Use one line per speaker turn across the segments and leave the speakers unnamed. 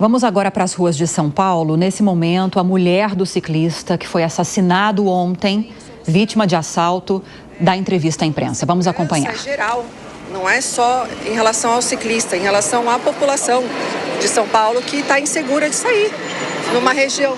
Vamos agora para as ruas de São Paulo. Nesse momento, a mulher do ciclista que foi assassinado ontem, vítima de assalto, dá entrevista à imprensa. Vamos acompanhar.
É geral, não é só em relação ao ciclista, em relação à população de São Paulo que está insegura de sair numa região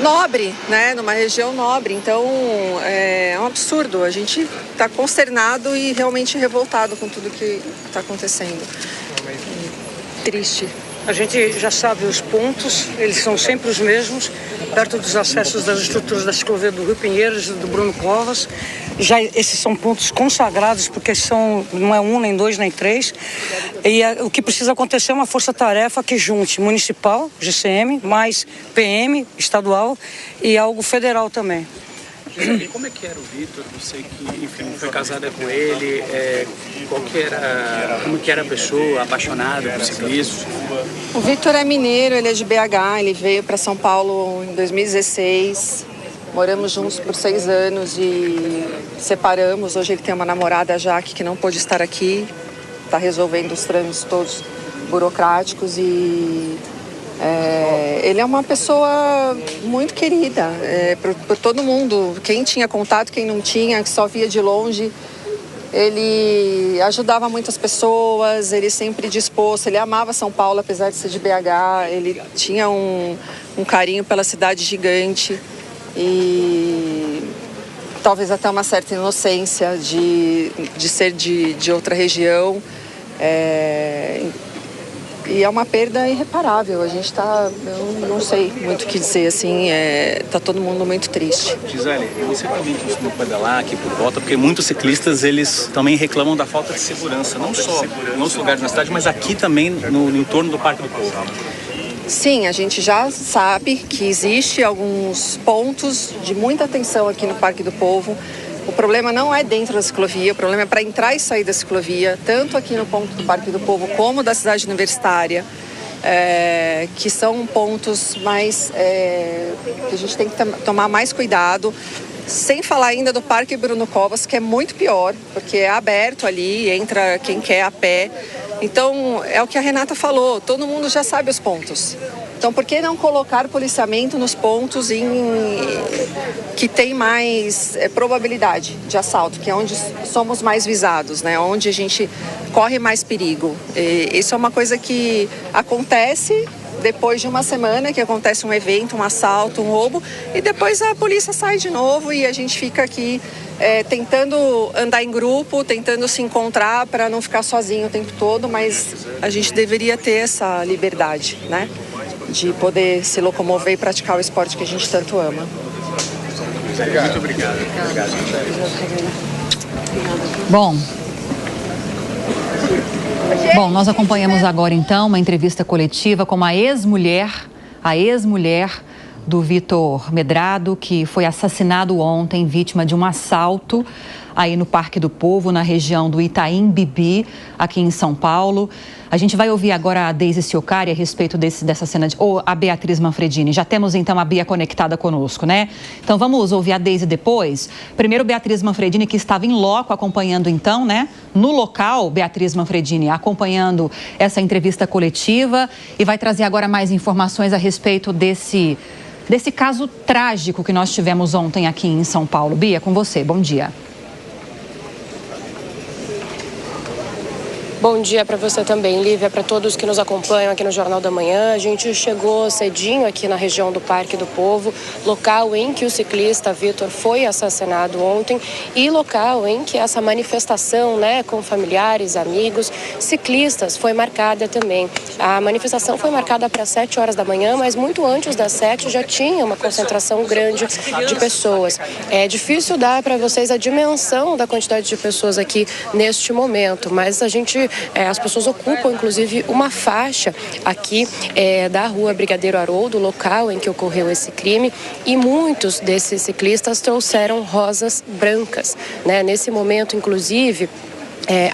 nobre, né? Numa região nobre. Então é um absurdo. A gente está consternado e realmente revoltado com tudo que está acontecendo. Triste.
A gente já sabe os pontos, eles são sempre os mesmos, perto dos acessos das estruturas da ciclovia do Rio Pinheiros e do Bruno Covas. Já esses são pontos consagrados, porque não é um, nem dois, nem três. E o que precisa acontecer é uma força-tarefa que junte municipal, GCM, mais PM, estadual e algo federal também.
E como é que era o Vitor? Você que, enfim, foi casada com ele, como que era a pessoa, apaixonada por ciclismo?
O Vitor é mineiro, ele é de BH, ele veio para São Paulo em 2016. Moramos juntos por 6 anos e separamos. Hoje ele tem uma namorada, a Jaque, que não pôde estar aqui. Está resolvendo os trâmites todos burocráticos e... ele é uma pessoa muito querida por todo mundo. Quem tinha contato, quem não tinha, que só via de longe. Ele ajudava muitas pessoas, ele sempre disposto, ele amava São Paulo, apesar de ser de BH. Ele tinha um carinho pela cidade gigante e talvez até uma certa inocência de ser de outra região. E é uma perda irreparável. A gente eu não sei muito o que dizer, assim, tá todo mundo muito triste.
Gisele, você também costuma pedalar aqui por volta, porque muitos ciclistas, eles também reclamam da falta de segurança, não só em outros lugares na cidade, mas aqui também no entorno do Parque do Povo.
Sim, a gente já sabe que existe alguns pontos de muita atenção aqui no Parque do Povo. O problema não é dentro da ciclovia, o problema é para entrar e sair da ciclovia, tanto aqui no ponto do Parque do Povo como da cidade universitária, que são pontos mais que a gente tem que tomar mais cuidado, sem falar ainda do Parque Bruno Covas, que é muito pior, porque é aberto ali, entra quem quer a pé. Então, é o que a Renata falou, todo mundo já sabe os pontos. Então, por que não colocar policiamento nos pontos que tem mais probabilidade de assalto, que é onde somos mais visados, né? Onde a gente corre mais perigo. Isso é uma coisa que acontece depois de uma semana, que acontece um evento, um assalto, um roubo, e depois a polícia sai de novo e a gente fica aqui tentando andar em grupo, tentando se encontrar para não ficar sozinho o tempo todo, mas a gente deveria ter essa liberdade, né? De poder se locomover e praticar o esporte que a gente tanto ama.
Muito obrigado.
Bom, nós acompanhamos agora então uma entrevista coletiva com a ex-mulher do Vitor Medrado, que foi assassinado ontem, vítima de um assalto aí no Parque do Povo, na região do Itaim Bibi, aqui em São Paulo. A gente vai ouvir agora a Deise Ciocari a respeito dessa cena, ou a Beatriz Manfredini. Já temos então a Bia conectada conosco, né? Então vamos ouvir a Deise depois. Primeiro, Beatriz Manfredini, que estava em loco acompanhando então, né? No local, Beatriz Manfredini, acompanhando essa entrevista coletiva e vai trazer agora mais informações a respeito desse caso trágico que nós tivemos ontem aqui em São Paulo. Bia, com você. Bom dia.
Bom dia para você também, Lívia, para todos que nos acompanham aqui no Jornal da Manhã. A gente chegou cedinho aqui na região do Parque do Povo, local em que o ciclista Vitor foi assassinado ontem e local em que essa manifestação, né, com familiares, amigos, ciclistas, foi marcada também. A manifestação foi marcada para 7 horas da manhã, mas muito antes das 7 já tinha uma concentração grande de pessoas. É difícil dar para vocês a dimensão da quantidade de pessoas aqui neste momento, mas as pessoas ocupam, inclusive, uma faixa aqui da rua Brigadeiro Haroldo, local em que ocorreu esse crime, e muitos desses ciclistas trouxeram rosas brancas, né? Nesse momento, inclusive,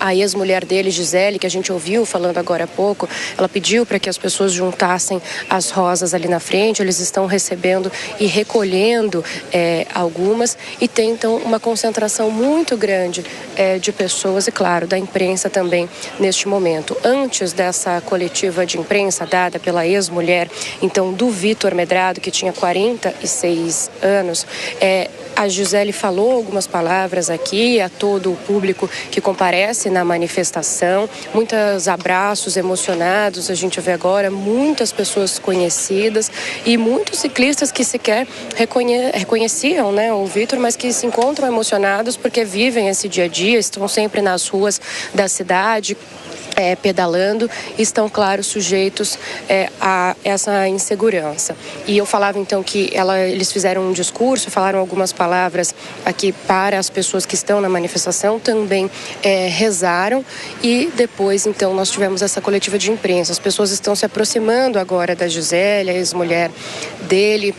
A ex-mulher dele, Gisele, que a gente ouviu falando agora há pouco, ela pediu para que as pessoas juntassem as rosas ali na frente. Eles estão recebendo e recolhendo algumas, e tem então uma concentração muito grande de pessoas e, claro, da imprensa também neste momento. Antes dessa coletiva de imprensa dada pela ex-mulher, então, do Vitor Medrado, que tinha 46 anos, a Gisele falou algumas palavras aqui a todo o público que comparece na manifestação. Muitos abraços emocionados, a gente vê agora, muitas pessoas conhecidas e muitos ciclistas que sequer reconheciam, né, o Vitor, mas que se encontram emocionados porque vivem esse dia a dia, estão sempre nas ruas da cidade, pedalando, e estão, claro, sujeitos a essa insegurança. E eu falava então que eles fizeram um discurso, falaram algumas palavras aqui para as pessoas que estão na manifestação, também rezaram, e depois então nós tivemos essa coletiva de imprensa. As pessoas estão se aproximando agora da Gisele, a ex-mulher dele,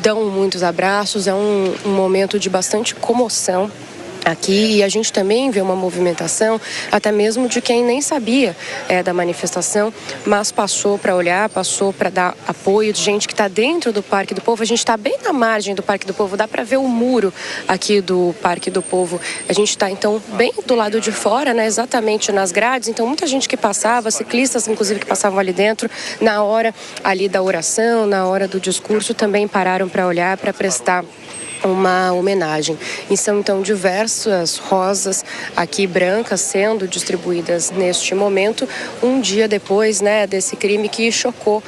dão muitos abraços, é um momento de bastante comoção aqui, e a gente também vê uma movimentação até mesmo de quem nem sabia da manifestação, mas passou para olhar, passou para dar apoio, de gente que está dentro do Parque do Povo. A gente está bem na margem do Parque do Povo, dá para ver o muro aqui do Parque do Povo. A gente está então bem do lado de fora, né, exatamente nas grades. Então muita gente que passava, ciclistas inclusive que passavam ali dentro, na hora ali da oração, na hora do discurso, também pararam para olhar, para prestar uma homenagem. E são então diversas rosas aqui brancas sendo distribuídas neste momento, um dia depois, né, desse crime que chocou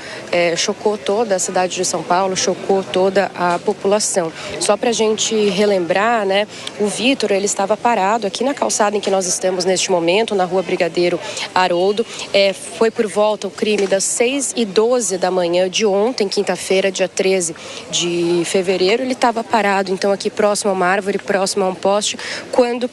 toda a cidade de São Paulo, chocou toda a população. Só para a gente relembrar, né, o Vitor, ele estava parado aqui na calçada em que nós estamos neste momento, na Rua Brigadeiro Haroldo. Foi por volta o crime das 6h12 da manhã de ontem, quinta-feira, dia 13 de fevereiro. Ele estava parado então aqui próximo a uma árvore, próximo a um poste, quando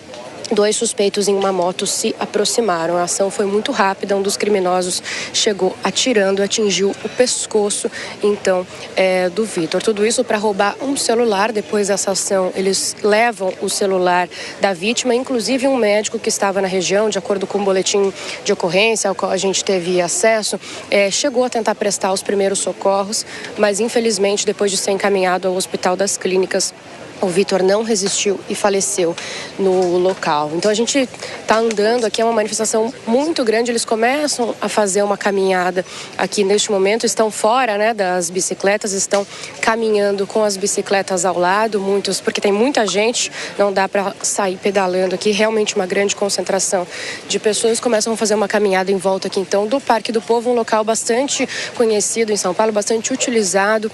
2 suspeitos em uma moto se aproximaram. A ação foi muito rápida, um dos criminosos chegou atirando, atingiu o pescoço então do Vitor. Tudo isso para roubar um celular. Depois dessa ação, eles levam o celular da vítima, inclusive um médico que estava na região, de acordo com o boletim de ocorrência ao qual a gente teve acesso, chegou a tentar prestar os primeiros socorros, mas infelizmente, depois de ser encaminhado ao Hospital das Clínicas, o Vitor não resistiu e faleceu no local. Então a gente está andando aqui, é uma manifestação muito grande. Eles começam a fazer uma caminhada aqui neste momento, estão fora, né, das bicicletas, estão caminhando com as bicicletas ao lado, muitos, porque tem muita gente, não dá para sair pedalando aqui, realmente uma grande concentração de pessoas. Começam a fazer uma caminhada em volta aqui então do Parque do Povo, um local bastante conhecido em São Paulo, bastante utilizado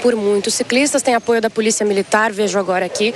por muitos ciclistas. Tem apoio da Polícia Militar, vejo agora aqui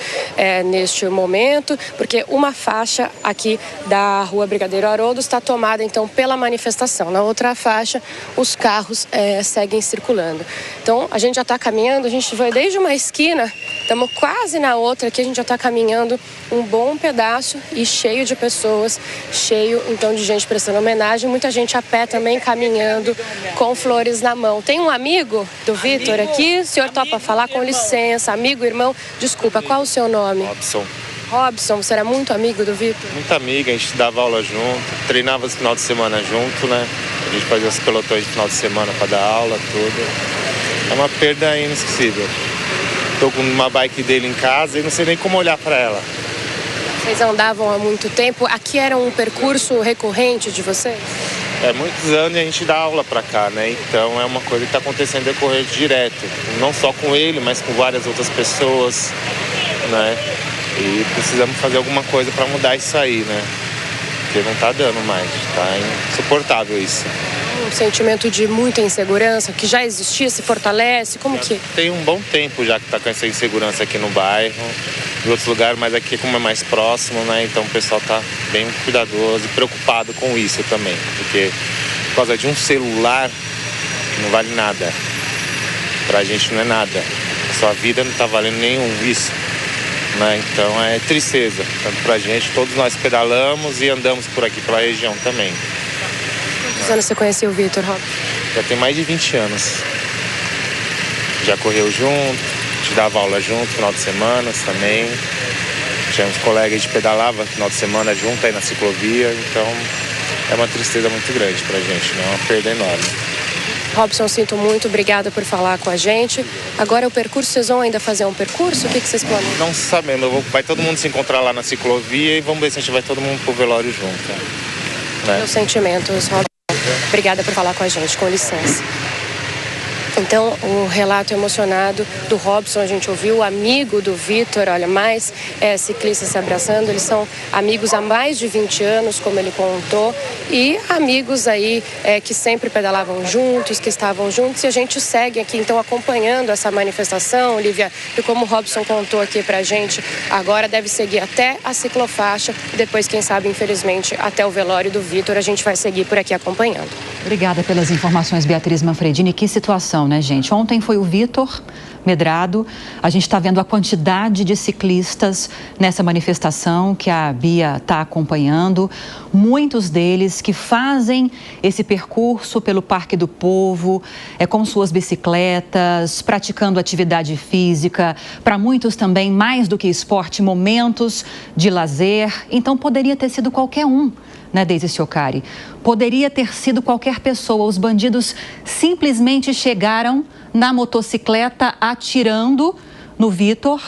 neste momento, porque uma faixa aqui da Rua Brigadeiro Haroldo está tomada então pela manifestação. Na outra faixa, os carros seguem circulando. Então a gente já está caminhando, a gente vai desde uma esquina, estamos quase na outra aqui, a gente já está caminhando um bom pedaço e cheio de pessoas, cheio então de gente prestando homenagem, muita gente a pé também caminhando com flores na mão. Tem um amigo do Vitor aqui, o senhor topa falar? Com licença, amigo, irmão, desculpa, qual o seu nome?
Robson.
Robson, você era muito amigo do Vitor?
Muito amigo, a gente dava aula junto, treinava esse final de semana junto, né? A gente fazia os pelotões de final de semana para dar aula, tudo. É uma perda inesquecível. Tô com uma bike dele em casa e não sei nem como olhar para ela.
Vocês andavam há muito tempo? Aqui era um percurso recorrente de vocês?
Muitos anos a gente dá aula pra cá, né? Então é uma coisa que tá acontecendo decorrer direto. Não só com ele, mas com várias outras pessoas, né? E precisamos fazer alguma coisa pra mudar isso aí, né? Porque não tá dando mais, tá insuportável isso.
Um sentimento de muita insegurança que já existia, se fortalece, como que?
Tem um bom tempo já que tá com essa insegurança aqui no bairro, em outros lugares, mas aqui como é mais próximo, né? Então o pessoal tá bem cuidadoso e preocupado com isso também, porque por causa de um celular não vale nada. Pra gente não é nada. Sua vida não tá valendo nenhum isso, né? Então é tristeza, tanto pra gente, todos nós pedalamos e andamos por aqui pela região também.
Quantos anos você conheceu o Vitor, Rob?
Já tem mais de 20 anos. Já correu junto, te dava aula junto, final de semana também. tinha uns colegas, a gente pedalava no final de semana junto aí na ciclovia, então é uma tristeza muito grande pra gente, né? É uma perda enorme.
Robson, sinto muito, obrigada por falar com a gente. Agora o percurso, vocês vão ainda fazer um percurso? O que vocês planejam?
Não sabemos, vai todo mundo se encontrar lá na ciclovia e vamos ver se a gente vai todo mundo pro velório junto. Né?
Meus sentimentos, Robson. Obrigada por falar com a gente, com licença. Então, o relato emocionado do Robson, a gente ouviu, o amigo do Vitor, olha, mais ciclistas se abraçando, eles são amigos há mais de 20 anos, como ele contou, e amigos aí que sempre pedalavam juntos, que estavam juntos, e a gente segue aqui, então, acompanhando essa manifestação, Lívia, e como o Robson contou aqui pra gente, agora deve seguir até a ciclofaixa, depois, quem sabe, infelizmente, até o velório do Vitor, a gente vai seguir por aqui acompanhando.
Obrigada pelas informações, Beatriz Manfredini. Que situação, né, gente? Ontem foi o Vitor Medrado. A gente está vendo a quantidade de ciclistas nessa manifestação que a Bia está acompanhando. Muitos deles que fazem esse percurso pelo Parque do Povo, com suas bicicletas, praticando atividade física. Para muitos também, mais do que esporte, momentos de lazer. Então, poderia ter sido qualquer um, né, Deise Ciocari? Poderia ter sido qualquer pessoa. Os bandidos simplesmente chegaram na motocicleta atirando no Vitor.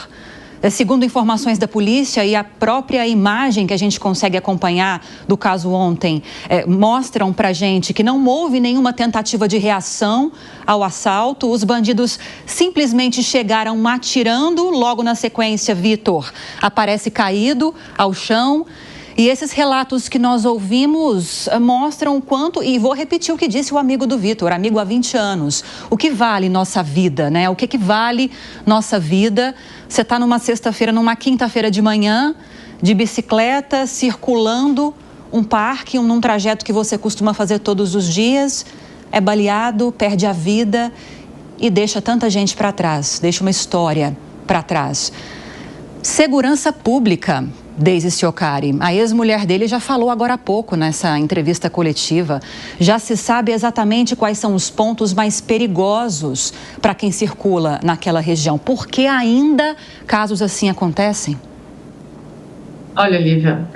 Segundo informações da polícia e a própria imagem que a gente consegue acompanhar do caso ontem, mostram pra gente que não houve nenhuma tentativa de reação ao assalto. Os bandidos simplesmente chegaram atirando. Logo na sequência, Vitor aparece caído ao chão. E esses relatos que nós ouvimos mostram o quanto, e vou repetir o que disse o amigo do Vitor, amigo há 20 anos, o que vale nossa vida, né? O que vale nossa vida? Você está numa sexta-feira, numa quinta-feira de manhã, de bicicleta, circulando um parque, num trajeto que você costuma fazer todos os dias, é baleado, perde a vida e deixa tanta gente para trás, deixa uma história para trás. Segurança pública. Deise Ciocari, a ex-mulher dele já falou agora há pouco nessa entrevista coletiva. Já se sabe exatamente quais são os pontos mais perigosos para quem circula naquela região. Por que ainda casos assim acontecem?
Olha, Lívia,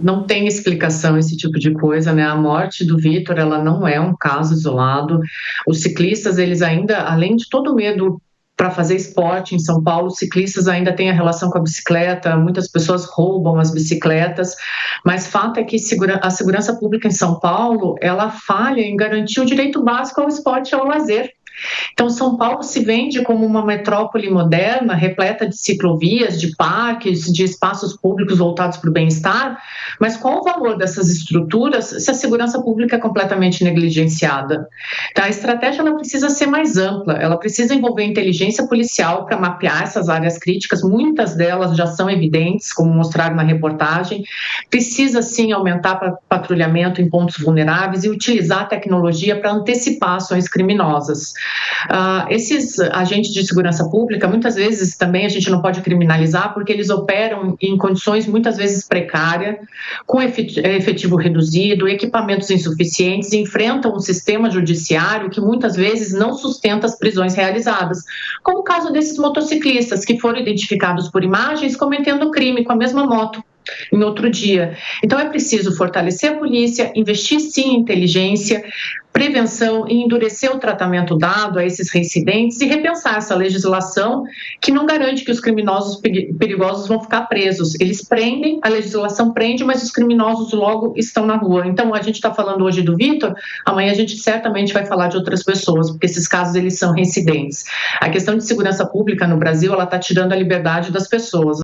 não tem explicação esse tipo de coisa, né? A morte do Vitor, ela não é um caso isolado. Os ciclistas, eles ainda, além de todo o medo para fazer esporte em São Paulo, os ciclistas ainda têm a relação com a bicicleta, muitas pessoas roubam as bicicletas, mas fato é que a segurança pública em São Paulo, ela falha em garantir o direito básico ao esporte e ao lazer. Então, São Paulo se vende como uma metrópole moderna, repleta de ciclovias, de parques, de espaços públicos voltados para o bem-estar, mas qual o valor dessas estruturas se a segurança pública é completamente negligenciada? Então, a estratégia ela precisa ser mais ampla, ela precisa envolver inteligência policial para mapear essas áreas críticas, muitas delas já são evidentes, como mostraram na reportagem, precisa sim aumentar patrulhamento em pontos vulneráveis e utilizar a tecnologia para antecipar ações criminosas. Esses agentes de segurança pública, muitas vezes também a gente não pode criminalizar porque eles operam em condições muitas vezes precárias, com efetivo reduzido, equipamentos insuficientes, e enfrentam um sistema judiciário que muitas vezes não sustenta as prisões realizadas, como o caso desses motociclistas que foram identificados por imagens cometendo crime com a mesma moto em outro dia. Então é preciso fortalecer a polícia, investir sim em inteligência, prevenção e endurecer o tratamento dado a esses reincidentes e repensar essa legislação que não garante que os criminosos perigosos vão ficar presos. Eles prendem, a legislação prende, mas os criminosos logo estão na rua. Então a gente está falando hoje do Vitor, amanhã a gente certamente vai falar de outras pessoas, porque esses casos eles são reincidentes. A questão de segurança pública no Brasil, ela está tirando a liberdade das pessoas.